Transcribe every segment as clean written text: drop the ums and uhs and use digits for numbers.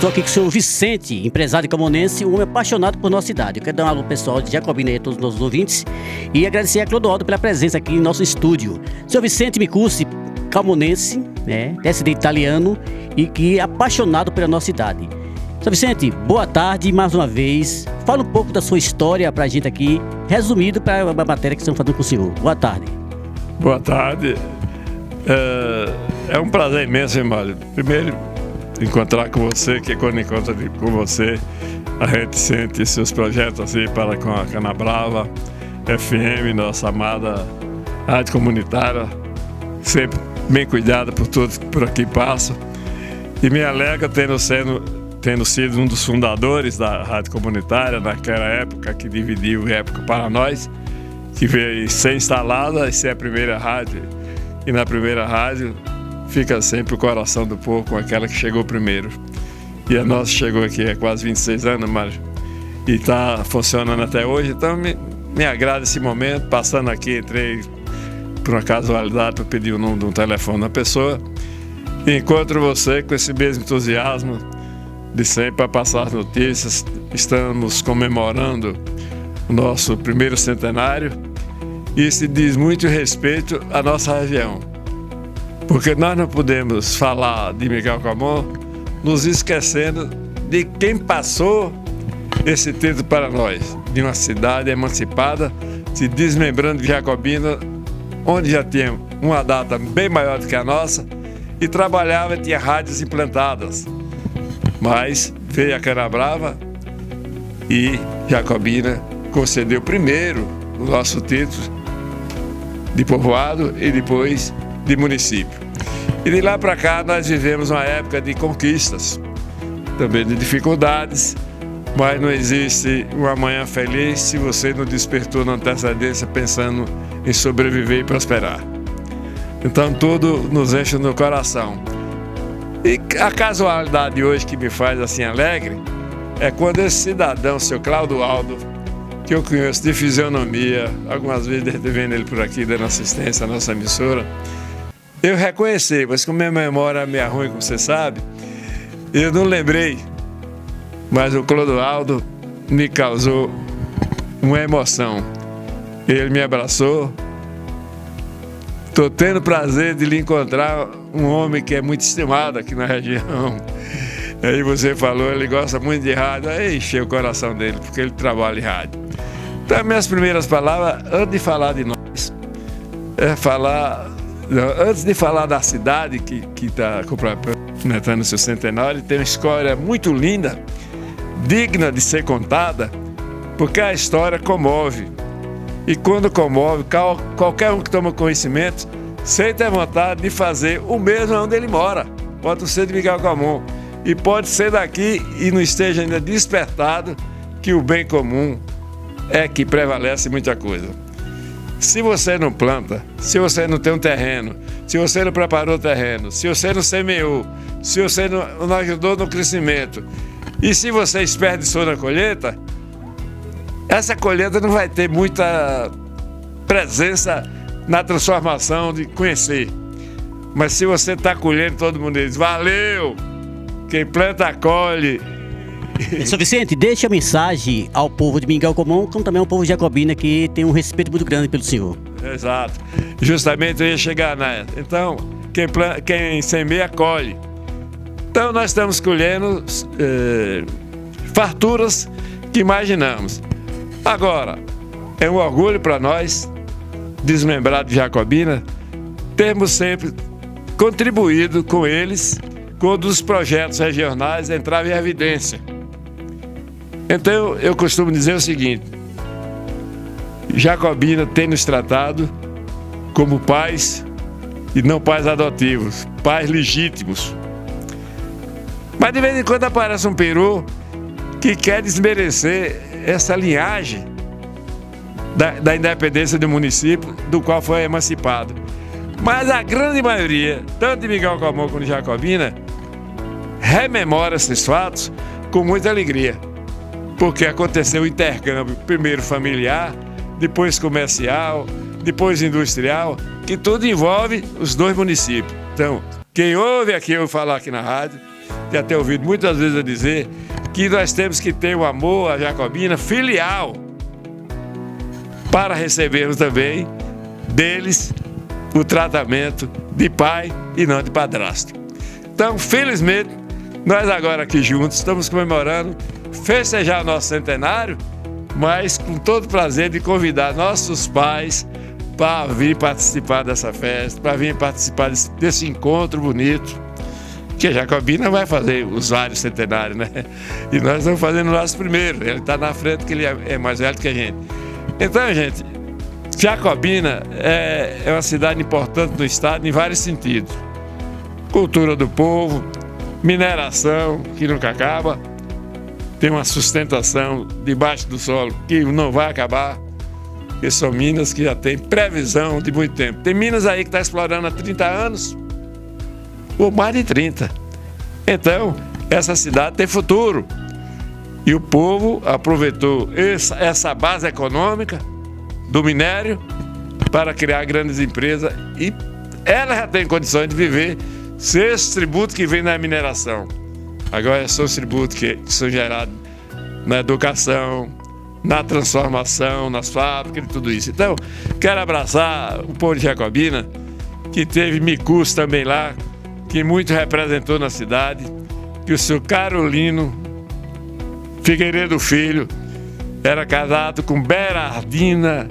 Estou aqui com o senhor Vicente, empresário camonense, um homem apaixonado por nossa cidade. Eu quero dar um alô pessoal de Jacobina e a todos os nossos ouvintes e agradecer a Clodoaldo pela presença aqui em nosso estúdio. Senhor Vicente Micuzzi, camonense, né, descendente italiano e que é apaixonado pela nossa cidade. Senhor Vicente, boa tarde mais uma vez. Fala um pouco da sua história pra gente aqui, resumido para a matéria que estamos fazendo com o senhor. Boa tarde. Boa tarde. É um prazer imenso, hein, Mário? Primeiro, encontrar com você, que quando encontra com você, a gente sente seus projetos assim para com a Canabrava, FM, nossa amada rádio comunitária, sempre bem cuidada por todos que por aqui passam. E me alegra tendo sido um dos fundadores da rádio comunitária naquela época que dividiu a época para nós, que veio ser instalada e ser a primeira rádio. E na primeira rádio fica sempre o coração do povo com aquela que chegou primeiro. E a nossa chegou aqui há quase 26 anos, Mário, e está funcionando até hoje. Então me agrada esse momento. Passando aqui, entrei por uma casualidade para pedir o número de um telefone da pessoa. E encontro você com esse mesmo entusiasmo de sempre para passar as notícias. Estamos comemorando o nosso primeiro centenário. E isso diz muito respeito à nossa região. Porque nós não podemos falar de Miguel Camon nos esquecendo de quem passou esse título para nós, de uma cidade emancipada, se desmembrando de Jacobina, onde já tinha uma data bem maior do que a nossa, e trabalhava e tinha rádios implantadas. Mas veio a Canabrava e Jacobina concedeu primeiro o nosso título de povoado e depois de município. E de lá para cá nós vivemos uma época de conquistas, também de dificuldades, mas não existe um amanhã feliz se você não despertou na antecedência pensando em sobreviver e prosperar. Então tudo nos enche no coração. E a casualidade de hoje que me faz assim alegre é quando esse cidadão, seu Clodoaldo, que eu conheço de fisionomia, algumas vezes vendo ele por aqui dando assistência à nossa emissora, eu reconheci, mas como minha memória é meio ruim, como você sabe, eu não lembrei, mas o Clodoaldo me causou uma emoção. Ele me abraçou. Estou tendo prazer de lhe encontrar um homem que é muito estimado aqui na região. Aí você falou, ele gosta muito de rádio, aí encheu o coração dele, porque ele trabalha em rádio. Então, minhas primeiras palavras, antes de falar de nós, antes de falar da cidade que está completando seu centenário, tem uma história muito linda, digna de ser contada, porque a história comove. E quando comove, qualquer um que toma conhecimento sente a vontade de fazer o mesmo onde ele mora. Pode ser de Miguel Camon e pode ser daqui e não esteja ainda despertado que o bem comum é que prevalece muita coisa. Se você não planta, se você não tem um terreno, se você não preparou o terreno, se você não semeou, se você não ajudou no crescimento, e se você desperdiçou na colheita, essa colheita não vai ter muita presença na transformação de conhecer. Mas se você está colhendo, todo mundo diz, valeu! Quem planta, colhe. Senhor Vicente, deixa a mensagem ao povo de Miguel Camon, como também ao povo de Jacobina, que tem um respeito muito grande pelo senhor. Exato. Justamente eu ia chegar nessa. Então, quem semeia, colhe. Então, nós estamos colhendo farturas que imaginamos. Agora, é um orgulho para nós, desmembrados de Jacobina, termos sempre contribuído com eles quando os projetos regionais entravam em evidência. Então, eu costumo dizer o seguinte, Jacobina tem nos tratado como pais e não pais adotivos, pais legítimos. Mas de vez em quando aparece um peru que quer desmerecer essa linhagem da independência do município, do qual foi emancipado. Mas a grande maioria, tanto de Miguel Camon como de Jacobina, rememora esses fatos com muita alegria, porque aconteceu o intercâmbio, primeiro familiar, depois comercial, depois industrial, que tudo envolve os dois municípios. Então, quem ouve aqui eu falar aqui na rádio, já tenho ouvido muitas vezes eu dizer que nós temos que ter o amor à Jacobina filial para recebermos também deles o tratamento de pai e não de padrasto. Então, felizmente, nós agora aqui juntos estamos comemorando, festejar nosso centenário, mas com todo o prazer de convidar nossos pais para vir participar dessa festa, para vir participar desse encontro bonito, que a Jacobina vai fazer os vários centenários, né? E nós estamos fazendo o nosso primeiro. Ele está na frente, que ele é mais velho que a gente. Então, gente, Jacobina é uma cidade importante no estado em vários sentidos. Cultura do povo, mineração, que nunca acaba, tem uma sustentação debaixo do solo que não vai acabar, porque são minas que já têm previsão de muito tempo. Tem minas aí que está explorando há 30 anos, ou mais de 30. Então, essa cidade tem futuro. E o povo aproveitou essa base econômica do minério para criar grandes empresas e ela já tem condições de viver sem esses tributos que vêm da mineração. Agora são os tributos que são gerados na educação, na transformação, nas fábricas e tudo isso. Então, quero abraçar o povo de Jacobina, que teve Micus também lá, que muito representou na cidade, que o seu Carolino Figueiredo Filho era casado com Berardina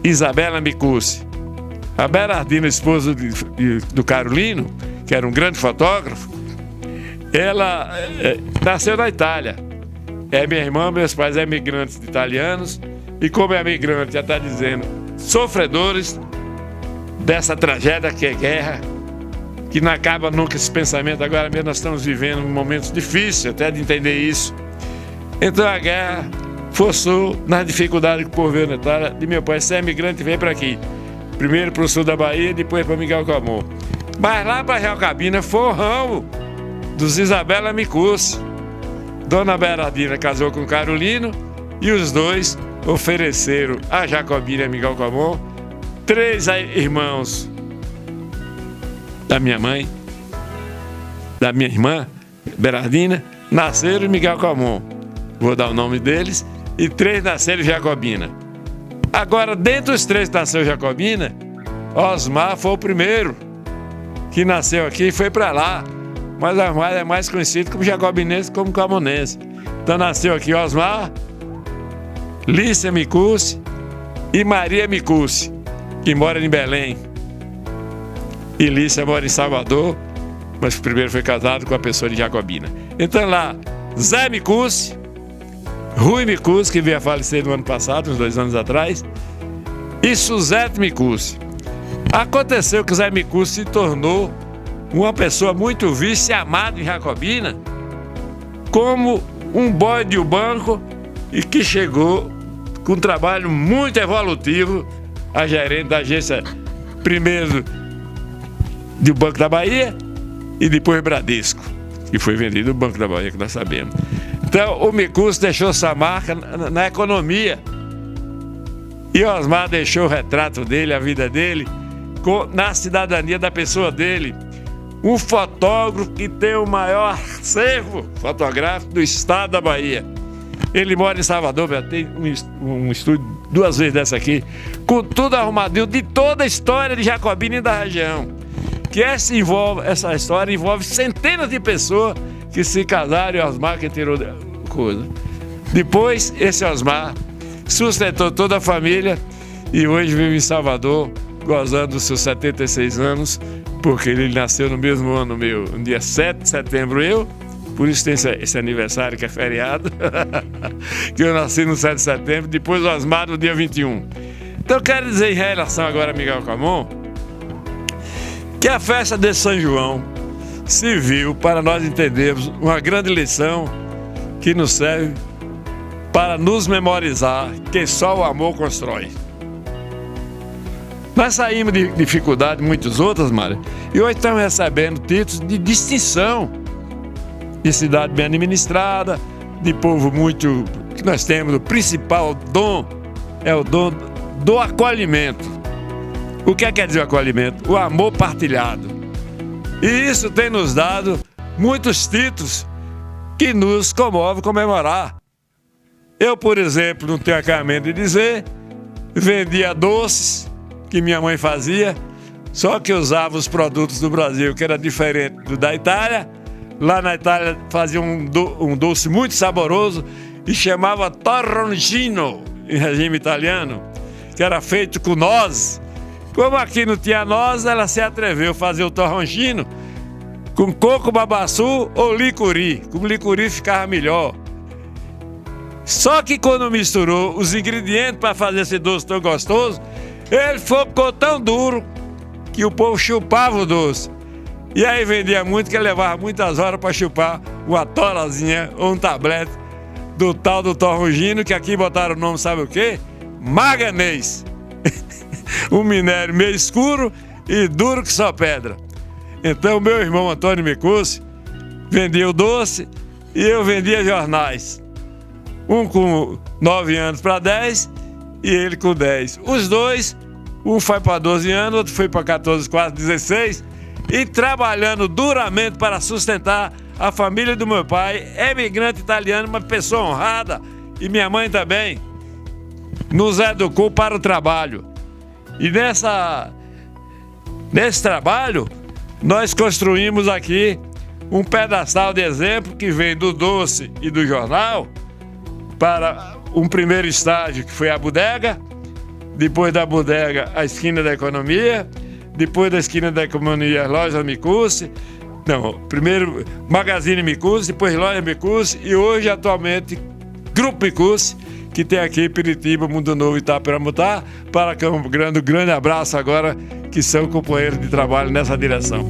Isabela Micus. A Berardina, esposa do Carolino, que era um grande fotógrafo, ela nasceu na Itália. É minha irmã, meus pais são imigrantes italianos, e como é imigrante, já está dizendo, sofredores dessa tragédia que é guerra, que não acaba nunca esse pensamento. Agora mesmo nós estamos vivendo um momento difícil até de entender isso. Então a guerra forçou, nas dificuldades que o povo veio na Itália, de meu pai ser imigrante e veio para aqui. Primeiro para o sul da Bahia, depois para Miguel Camon. Mas lá para Jacobina foi o ramo dos Isabela Micus. Dona Berardina casou com Carolino e os dois ofereceram a Jacobina e a Miguel Camon 3 irmãos da minha mãe, da minha irmã, Berardina, nasceram em Miguel Camon. Vou dar o nome deles. E 3 nasceram em Jacobina. Agora, dentre os 3 que nasceram em Jacobina, Osmar foi o primeiro que nasceu aqui e foi para lá. Mas Osmar é mais conhecido como jacobinense, como camonense. Então nasceu aqui Osmar, Lícia Micus e Maria Micus, que mora em Belém. E Lícia mora em Salvador, mas primeiro foi casado com a pessoa de Jacobina. Então lá, Zé Micus, Rui Micus, que veio a falecer no ano passado, uns 2 anos atrás, e Suzete Micus. Aconteceu que Zé Micus se tornou uma pessoa muito vista e amada em Jacobina, como um boy de um banco, e que chegou com um trabalho muito evolutivo, a gerente da agência, primeiro do Banco da Bahia e depois Bradesco, que foi vendido o Banco da Bahia, que nós sabemos. Então o Micus deixou sua marca na economia e Osmar deixou o retrato dele, a vida dele, na cidadania da pessoa dele. Um fotógrafo que tem o maior acervo fotográfico do estado da Bahia. Ele mora em Salvador, tem um estúdio 2 vezes dessa aqui, com tudo arrumadinho de toda a história de Jacobina e da região. Que essa história envolve centenas de pessoas que se casaram e Osmar que tirou coisa. Depois, esse Osmar sustentou toda a família e hoje vive em Salvador, gozando dos seus 76 anos, porque ele nasceu no mesmo ano meu, no dia 7 de setembro, por isso tem esse aniversário que é feriado, que eu nasci no 7 de setembro, depois o Osmar no dia 21. Então eu quero dizer em relação agora a Miguel Camon, que a festa de São João serviu para nós entendermos uma grande lição que nos serve para nos memorizar que só o amor constrói. Nós saímos de dificuldade, muitas outras, Mário, e hoje estamos recebendo títulos de distinção, de cidade bem administrada, de povo muito... que nós temos, o principal dom é o dom do acolhimento. O que quer dizer o acolhimento? O amor partilhado. E isso tem nos dado muitos títulos que nos comove comemorar. Eu, por exemplo, não tenho acabamento de dizer, vendia doces que minha mãe fazia, só que usava os produtos do Brasil, que era diferente do da Itália. Lá na Itália fazia um doce muito saboroso e chamava torroncino, em regime italiano, que era feito com nozes. Como aqui não tinha nozes, ela se atreveu a fazer o torroncino com coco, babaçu ou licuri. Com licuri ficava melhor. Só que quando misturou os ingredientes para fazer esse doce tão gostoso, ele ficou tão duro que o povo chupava o doce. E aí vendia muito, que levava muitas horas para chupar uma torazinha ou um tablete do tal do torrongino, que aqui botaram o nome, sabe o quê? Manganês. Um minério meio escuro e duro que só pedra. Então meu irmão Antônio Micucci vendia o doce e eu vendia jornais. Um com 9 anos para 10 e ele com 10. Os dois, um foi para 12 anos, outro foi para 14, quase 16, e trabalhando duramente para sustentar a família do meu pai, imigrante italiano, uma pessoa honrada, e minha mãe também, nos educou para o trabalho. E nesse trabalho, nós construímos aqui um pedestal de exemplo que vem do doce e do jornal para um primeiro estágio, que foi a bodega, depois da bodega, a esquina da economia, depois da esquina da economia, loja Micucci, primeiro Magazine Micucci, depois loja Micucci e hoje, atualmente, Grupo Micucci, que tem aqui Piritiba, Mundo Novo e Itaperamutá, para Campo Grande. Um grande abraço agora, que são companheiros de trabalho nessa direção.